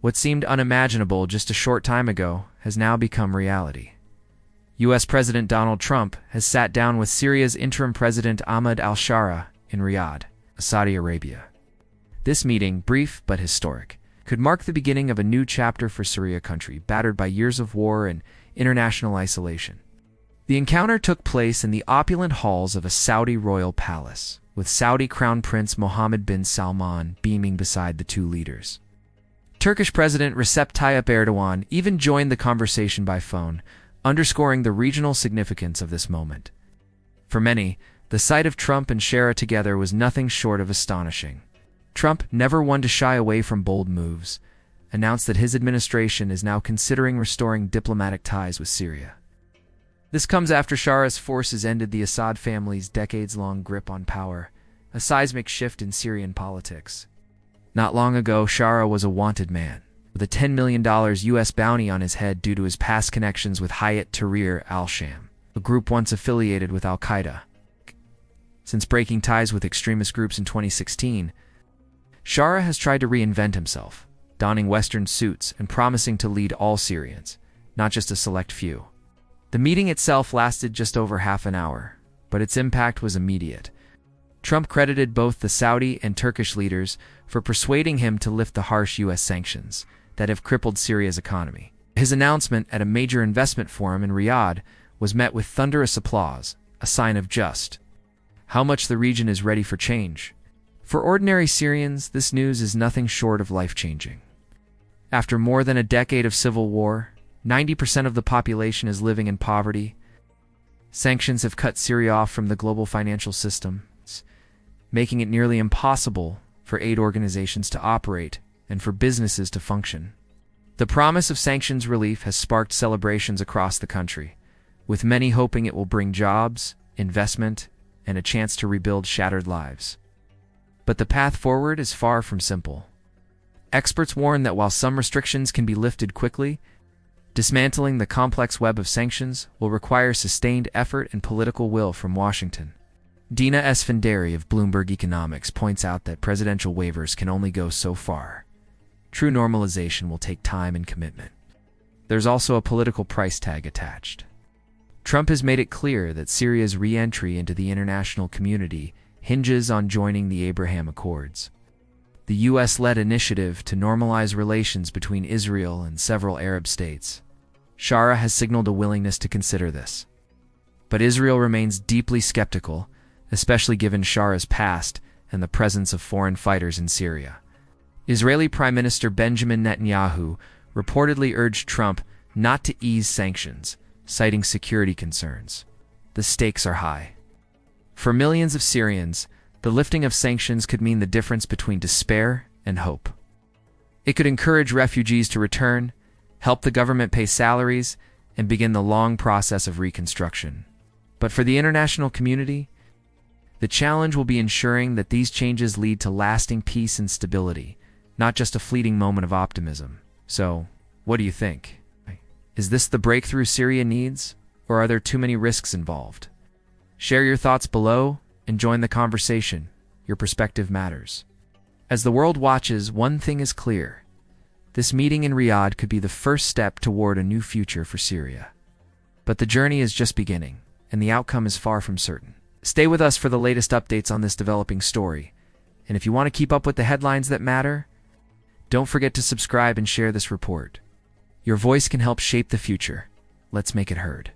What seemed unimaginable just a short time ago has now become reality. U.S. President Donald Trump has sat down with Syria's interim President Ahmed al-Sharaa in Riyadh, Saudi Arabia. This meeting, brief but historic, could mark the beginning of a new chapter for Syria, country battered by years of war and international isolation. The encounter took place in the opulent halls of a Saudi royal palace, with Saudi Crown Prince Mohammed bin Salman beaming beside the two leaders. Turkish President Recep Tayyip Erdogan even joined the conversation by phone, underscoring the regional significance of this moment. For many, the sight of Trump and Sharaa together was nothing short of astonishing. Trump, never one to shy away from bold moves, announced that his administration is now considering restoring diplomatic ties with Syria. This comes after Sharaa's forces ended the Assad family's decades-long grip on power, a seismic shift in Syrian politics. Not long ago, Sharaa was a wanted man, with a $10 million U.S. bounty on his head due to his past connections with Hayat Tahrir al-Sham, a group once affiliated with al-Qaeda. Since breaking ties with extremist groups in 2016, Sharaa has tried to reinvent himself, donning Western suits and promising to lead all Syrians, not just a select few. The meeting itself lasted just over half an hour, but its impact was immediate. Trump credited both the Saudi and Turkish leaders for persuading him to lift the harsh U.S. sanctions that have crippled Syria's economy. His announcement at a major investment forum in Riyadh was met with thunderous applause, a sign of just how much the region is ready for change. For ordinary Syrians, this news is nothing short of life-changing. After more than a decade of civil war, 90% of the population is living in poverty. Sanctions have cut Syria off from the global financial system, making it nearly impossible for aid organizations to operate and for businesses to function. The promise of sanctions relief has sparked celebrations across the country, with many hoping it will bring jobs, investment, and a chance to rebuild shattered lives. But the path forward is far from simple. Experts warn that while some restrictions can be lifted quickly, dismantling the complex web of sanctions will require sustained effort and political will from Washington. Dina Esfandari of Bloomberg Economics points out that presidential waivers can only go so far. True normalization will take time and commitment. There's also a political price tag attached. Trump has made it clear that Syria's re-entry into the international community hinges on joining the Abraham Accords, the U.S.-led initiative to normalize relations between Israel and several Arab states. Sharaa has signaled a willingness to consider this. But Israel remains deeply skeptical, especially given Sharaa's past and the presence of foreign fighters in Syria. Israeli Prime Minister Benjamin Netanyahu reportedly urged Trump not to ease sanctions, citing security concerns. The stakes are high. For millions of Syrians, the lifting of sanctions could mean the difference between despair and hope. It could encourage refugees to return, help the government pay salaries, and begin the long process of reconstruction. But for the international community, the challenge will be ensuring that these changes lead to lasting peace and stability, not just a fleeting moment of optimism. So, what do you think? Is this the breakthrough Syria needs, or are there too many risks involved? Share your thoughts below and join the conversation. Your perspective matters. As the world watches, one thing is clear. This meeting in Riyadh could be the first step toward a new future for Syria. But the journey is just beginning, and the outcome is far from certain. Stay with us for the latest updates on this developing story. And if you want to keep up with the headlines that matter, don't forget to subscribe and share this report. Your voice can help shape the future. Let's make it heard.